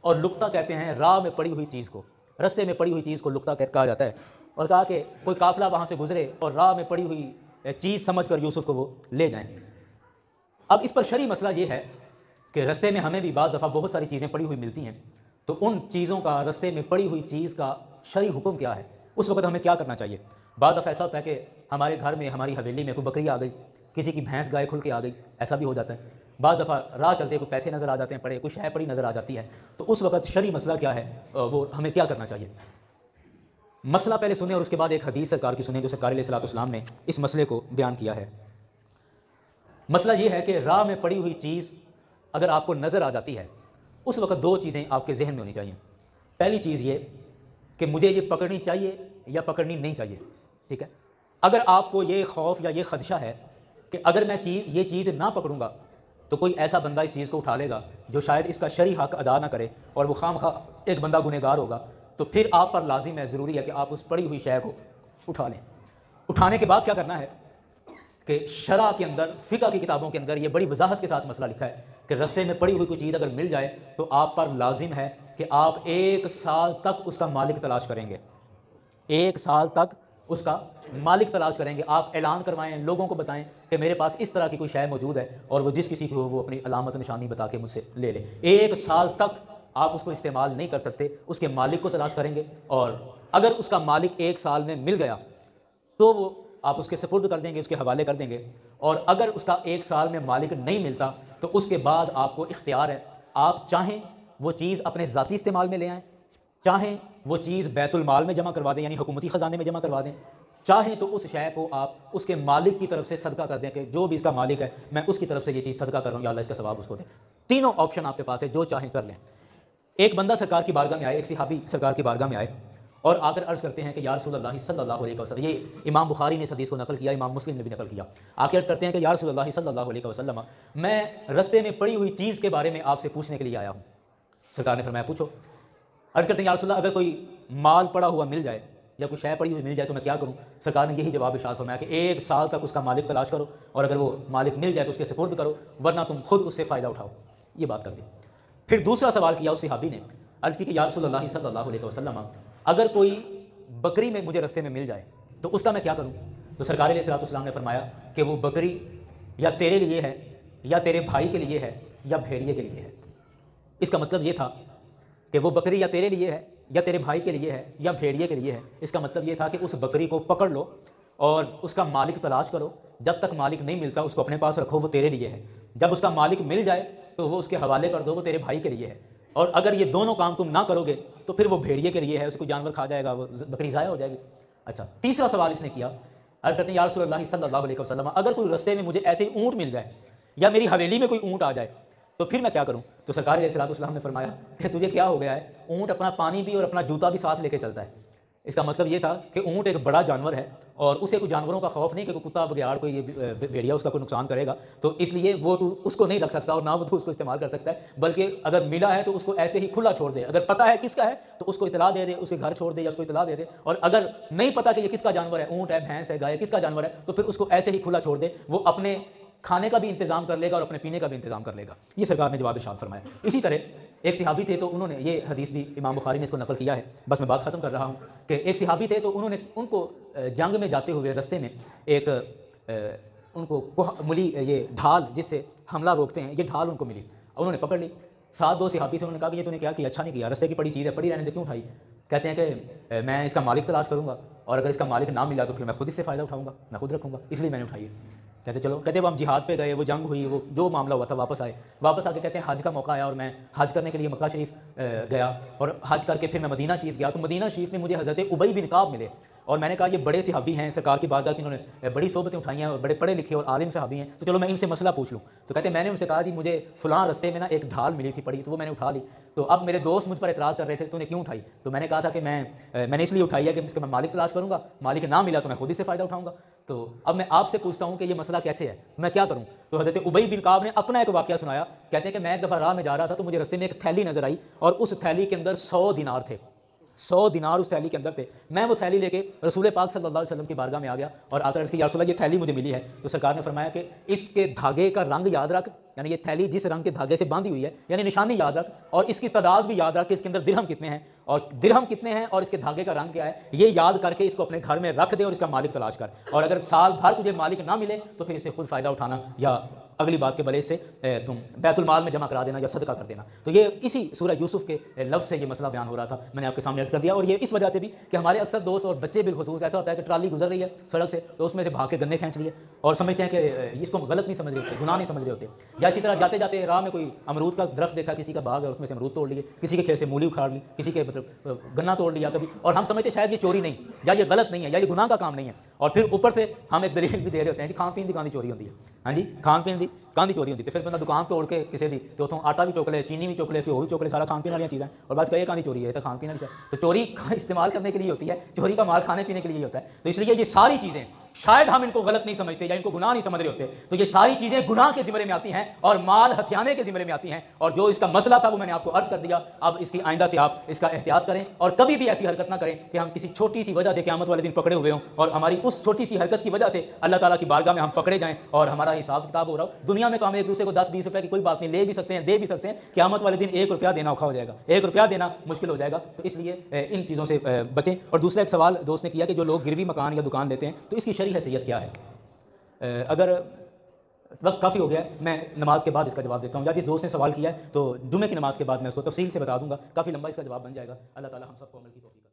اور لقطہ کہتے ہیں راہ میں پڑی ہوئی چیز کو، رستے میں پڑی ہوئی چیز کو لقطہ کہا جاتا ہے۔ اور کہا کہ کوئی قافلہ وہاں سے گزرے اور راہ میں پڑی ہوئی چیز سمجھ کر یوسف کو وہ لے جائیں۔ اب اس پر شرعی مسئلہ یہ ہے کہ رستے میں ہمیں بھی بعض دفعہ بہت ساری چیزیں پڑی ہوئی ملتی ہیں، تو ان چیزوں کا، رستے میں پڑی ہوئی چیز کا شرعی حکم کیا ہے، اس وقت ہمیں کیا کرنا چاہیے؟ بعض دفعہ ایسا ہوتا ہے کہ ہمارے گھر میں، ہماری حویلی میں کوئی بکری آ گئی، کسی کی بھینس گائے کھل کے آ گئی، ایسا بھی ہو جاتا ہے۔ بعض دفعہ راہ چلتے کوئی پیسے نظر آ جاتے ہیں پڑے، کوئی شے پڑی نظر آ جاتی ہے، تو اس وقت شرعی مسئلہ کیا ہے، وہ ہمیں کیا کرنا چاہیے؟ مسئلہ پہلے سنیں اور اس کے بعد ایک حدیث سرکار کی سنیں جو سرکار علیہ الصلوۃ والسلام نے اس مسئلے کو بیان کیا ہے۔ مسئلہ یہ ہے کہ راہ میں پڑی ہوئی چیز اگر آپ کو نظر آ جاتی ہے، اس وقت دو چیزیں آپ کے ذہن میں ہونی چاہیے۔ پہلی چیز یہ کہ مجھے یہ پکڑنی چاہیے یا پکڑنی نہیں چاہیے، ٹھیک ہے؟ اگر آپ کو یہ خوف یا یہ خدشہ ہے کہ اگر میں یہ چیز نہ پکڑوں گا تو کوئی ایسا بندہ اس چیز کو اٹھا لے گا جو شاید اس کا شرعی حق ادا نہ کرے اور وہ خواہ ایک بندہ گنہگار ہوگا، تو پھر آپ پر لازم ہے، ضروری ہے کہ آپ اس پڑی ہوئی شے کو اٹھا لیں۔ اٹھانے کے بعد کیا کرنا ہے کہ شرع کے اندر، فقہ کی کتابوں کے اندر یہ بڑی وضاحت کے ساتھ مسئلہ لکھا ہے کہ رستے میں پڑی ہوئی کوئی چیز اگر مل جائے تو آپ پر لازم ہے کہ آپ 1 سال تک اس کا مالک تلاش کریں گے، 1 سال تک اس کا مالک تلاش کریں گے۔ آپ اعلان کروائیں، لوگوں کو بتائیں کہ میرے پاس اس طرح کی کوئی شے موجود ہے، اور وہ جس کسی کو وہ اپنی علامت نشانی بتا کے مجھ سے لے لے۔ 1 سال تک آپ اس کو استعمال نہیں کر سکتے، اس کے مالک کو تلاش کریں گے، اور اگر اس کا مالک 1 سال میں مل گیا تو وہ آپ اس کے سپرد کر دیں گے، اس کے حوالے کر دیں گے۔ اور اگر اس کا 1 سال میں مالک نہیں ملتا تو اس کے بعد آپ کو اختیار ہے، آپ چاہیں وہ چیز اپنے ذاتی استعمال میں لے آئیں، چاہیں وہ چیز بیت المال میں جمع کروا دیں، یعنی حکومتی خزانے میں جمع کروا دیں، چاہیں تو اس شے کو آپ اس کے مالک کی طرف سے صدقہ کر دیں کہ جو بھی اس کا مالک ہے میں اس کی طرف سے یہ چیز صدقہ کر رہا ہوں، یا اللہ اس کا ثواب اس کو دے۔ تینوں آپشن آپ کے پاس ہے، جو چاہیں کر لیں۔ ایک بندہ سرکار کی بارگاہ میں آئے، ایک صحابی سرکار کی بارگاہ میں آئے اور آ کر عرض کرتے ہیں کہ یا رسول اللہ صلی اللہ علیہ وسلم، یہ امام بخاری نے اس حدیث کو نقل کیا، امام مسلم نے بھی نقل کیا۔ آ کے عرض کرتے ہیں کہ یا رسول اللہ صلی اللہ علیہ وسلم، میں رستے میں پڑی ہوئی چیز کے بارے میں آپ سے پوچھنے کے لیے آیا ہوں۔ سرکار نے فرمایا پوچھو۔ عرض کرتے ہیں یا رسول اللہ، اگر کوئی مال پڑا ہوا مل جائے یا کوئی شے پڑی ہوئی مل جائے تو میں کیا کروں؟ سرکار نے یہی جواب ارشاد فرمایا کہ 1 سال تک اس کا مالک تلاش کرو، اور اگر وہ مالک مل جائے تو اس کے سپرد کرو، ورنہ تم خود اس سے فائدہ اٹھاؤ۔ یہ بات کر دی۔ پھر دوسرا سوال کیا اس صحابی نے، عرض کی کہ یا رسول اللہ صلی اللہ علیہ وسلم، اگر کوئی بکری میں مجھے رستے میں مل جائے تو اس کا میں کیا کروں؟ تو سرکار علیہ الصلوۃ والسلام نے فرمایا کہ وہ بکری یا تیرے لیے ہے، یا تیرے بھائی کے لیے ہے، یا بھیڑیے کے لیے ہے۔ اس کا مطلب یہ تھا کہ وہ بکری یا تیرے لیے ہے، یا تیرے بھائی کے لیے ہے، یا بھیڑیے کے لیے ہے۔ اس کا مطلب یہ تھا کہ اس بکری کو پکڑ لو اور اس کا مالک تلاش کرو، جب تک مالک نہیں ملتا اس کو اپنے پاس رکھو، وہ تیرے لیے ہے۔ جب اس کا مالک مل جائے تو وہ اس کے حوالے کر دو، وہ تیرے بھائی کے لیے ہے۔ اور اگر یہ دونوں کام تم نہ کرو گے تو پھر وہ بھیڑیے کے لیے ہے، اس کو جانور کھا جائے گا، وہ بکری ضائع ہو جائے گی۔ اچھا، تیسرا سوال اس نے کیا، عرض کرتے ہیں یا رسول اللہ صلی اللہ علیہ وسلم، اگر کوئی رستے میں مجھے ایسے ہی اونٹ مل جائے یا میری حویلی میں کوئی اونٹ آ جائے تو پھر میں کیا کروں؟ تو سرکار علیہ الصلوۃ والسلام نے فرمایا کہ تجھے کیا ہو گیا ہے، اونٹ اپنا پانی بھی اور اپنا جوتا بھی ساتھ لے کے چلتا ہے۔ اس کا مطلب یہ تھا کہ اونٹ ایک بڑا جانور ہے اور اسے کوئی جانوروں کا خوف نہیں کہ کوئی کتا بگیاڑ کوئی یہ بھیڑیا اس کا کوئی نقصان کرے گا، تو اس لیے وہ تو اس کو نہیں رکھ سکتا اور نہ وہ تو اس کو استعمال کر سکتا ہے، بلکہ اگر ملا ہے تو اس کو ایسے ہی کھلا چھوڑ دے، اگر پتہ ہے کس کا ہے تو اس کو اطلاع دے دے، اس کے گھر چھوڑ دے یا اس کو اطلاع دے دے، اور اگر نہیں پتہ کہ یہ کس کا جانور ہے، اونٹ ہے، بھینس ہے، گائے، کس کا جانور ہے، تو پھر اس کو ایسے ہی کھلا چھوڑ دے، وہ اپنے کھانے کا بھی انتظام کر لے گا اور اپنے پینے کا بھی انتظام کر لے گا۔ یہ سرکار نے جواب ارشاد فرمایا۔ اسی طرح ایک صحابی تھے تو انہوں نے، یہ حدیث بھی امام بخاری نے اس کو نقل کیا ہے، بس میں بات ختم کر رہا ہوں، کہ ایک صحابی تھے تو انہوں نے ان کو جنگ میں جاتے ہوئے رستے میں ایک ان کو ملی یہ ڈھال جس سے حملہ روکتے ہیں، یہ ڈھال ان کو ملی، انہوں نے پکڑ لی۔ ساتھ 2 صحابی تھے، انہوں نے کہا کہ یہ تو نے کیا اچھا نہیں کیا، رستے کی پڑی چیز ہے، پڑی رہنے دے، کیوں اٹھائی؟ کہتے ہیں کہ میں اس کا مالک تلاش کروں گا اور اگر اس کا مالک نہ ملا تو پھر میں خود اس سے فائدہ اٹھاؤں گا، میں خود رکھوں گا، اس لیے میں نے اٹھائی ہے۔ کہتے چلو، کہتے وہ ہم جہاد پہ گئے، وہ جنگ ہوئی، وہ جو معاملہ ہوا تھا، واپس آئے، واپس آ کے کہتے ہیں حج کا موقع آیا اور میں حج کرنے کے لیے مکہ شریف گیا، اور حج کر کے پھر میں مدینہ شریف گیا، تو مدینہ شریف میں مجھے حضرت ابی بن کعب ملے، اور میں نے کہا یہ بڑے صحابی ہیں، سرکار کی بارگاہ کی، انہوں نے بڑی صحبتیں اٹھائی ہیں اور بڑے پڑھے لکھے اور عالم صحابی ہیں، تو چلو میں ان سے مسئلہ پوچھ لوں۔ تو کہتے ہیں میں نے ان سے کہا کہ مجھے فلاں رستے میں نا ایک ڈھال ملی تھی پڑی، تو وہ میں نے اٹھا لی، تو اب میرے دوست مجھ پر اعتراض کر رہے تھے تو نے کیوں اٹھائی؟ تو میں نے کہا تھا کہ میں نے اس لیے اٹھائی ہے کہ اس کا میں مالک تلاش کروں گا، مالک نہ ملا تو میں خود اس سے فائدہ اٹھاؤں گا۔ تو اب میں آپ سے پوچھتا ہوں کہ یہ مسئلہ کیسے ہے، میں کیا کروں؟ تو حضرت ابی بن کعب نے اپنا ایک واقعہ سنایا، کہتے ہیں کہ میں ایک دفعہ راہ میں جا رہا تھا تو مجھے رستے میں ایک تھیلی نظر آئی اور اس تھیلی کے اندر 100 دینار تھے، 100 دینار اس تھیلی کے اندر تھے. میں وہ تھیلی لے کے رسول پاک صلی اللہ علیہ وسلم کی بارگاہ میں آ گیا اور آ کر اس کی یا رسول اللہ یہ تھیلی مجھے ملی ہے. تو سرکار نے فرمایا کہ اس کے دھاگے کا رنگ یاد رکھ, یعنی یہ تھیلی جس رنگ کے دھاگے سے باندھی ہوئی ہے یعنی نشانی یاد رکھ, اور اس کی تعداد بھی یاد رکھ کہ اس کے اندر درہم کتنے ہیں اور درہم کتنے ہیں اور اس کے دھاگے کا رنگ کیا ہے. یہ یاد کر کے اس کو اپنے گھر میں رکھ دے اور اس کا مالک تلاش کر, اور اگر سال بھر تجھے مالک نہ ملے تو پھر اسے خود فائدہ اٹھانا یا اگلی بات کے بلے سے تم بیت المال میں جمع کرا دینا یا صدقہ کر دینا. تو یہ اسی سورہ یوسف کے لفظ سے یہ مسئلہ بیان ہو رہا تھا, میں نے آپ کے سامنے عرض کر دیا. اور یہ اس وجہ سے بھی کہ ہمارے اکثر دوست اور بچے بالخصوص ایسا ہوتا ہے کہ ٹرالی گزر رہی ہے سڑک سے تو اس میں سے بھاگ کے گنے کھینچ لیے اور سمجھتے ہیں کہ اس کو غلط نہیں سمجھ رہے ہوتے, گناہ نہیں سمجھ رہے ہوتے. یا اسی طرح جاتے جاتے راہ میں کوئی امرود کا درخت دیکھا, کسی کا باغ ہے اس میں سے امرود توڑ لیے, کسی کے کھیت سے مولی اکھاڑ لی, کسی کے مطلب گنا توڑ لیا کبھی, اور ہم سمجھتے شاید یہ چوری نہیں یا یہ غلط نہیں ہے یا یہ گناہ کا کام نہیں ہے. اور پھر اوپر سے ہم ایک دلیل بھی دے رہے ہوتے ہیں کہ کھان پین کی گاندھی چوری ہوتی ہے. ہاں جی, کھان پین کی گاندھی چوری ہوتی ہے. پھر بندہ دکان توڑ کے کسی دی تو اتوں آٹا بھی چوک لے, چینی بھی چوک لے, گھیو بھی چوک لے, سارا کھان پین والی چیزیں, اور بات کہے گاندھی چوری ہے تو کھان پین والی. تو چوری استعمال کرنے کے لیے ہوتی ہے, چوری کا مال کھانے پینے کے لیے ہوتا ہے. تو اس لیے یہ ساری چیزیں شاید ہم ان کو غلط نہیں سمجھتے یا ان کو گناہ نہیں سمجھ رہے ہوتے, تو یہ ساری چیزیں گناہ کے زمرے میں آتی ہیں اور مال ہتھیانے کے زمرے میں آتی ہیں. اور جو اس کا مسئلہ تھا وہ میں نے آپ کو عرض کر دیا. اب اس کی آئندہ سے آپ اس کا احتیاط کریں اور کبھی بھی ایسی حرکت نہ کریں کہ ہم کسی چھوٹی سی وجہ سے قیامت والے دن پکڑے ہوئے ہوں اور ہماری اس چھوٹی سی حرکت کی وجہ سے اللہ تعالیٰ کی بارگاہ میں ہم پکڑے جائیں اور ہمارا حساب کتاب ہو رہا ہو. دنیا میں تو ہم ایک دوسرے کو 10-20 روپے کی کوئی بات نہیں, لے بھی سکتے ہیں, دے بھی سکتے ہیں. قیامت والے دن 1 روپیہ دینا اوکھا ہو جائے گا, 1 روپیہ دینا مشکل ہو جائے گا. تو اس لیے ان چیزوں سے بچیں. اور دوسرا ایک سوال دوست نے کیا کہ جو لوگ گروی مکان یا دکان لیتے ہیں تو اس کی شرعی حیثیت کیا ہے. اگر وقت کافی ہو گیا ہے میں نماز کے بعد اس کا جواب دیتا ہوں, یا جس دوست نے سوال کیا ہے تو جمعے کی نماز کے بعد میں اس کو تفصیل سے بتا دوں گا, کافی لمبا اس کا جواب بن جائے گا. اللہ تعالیٰ ہم سب کو عمل کی توفیق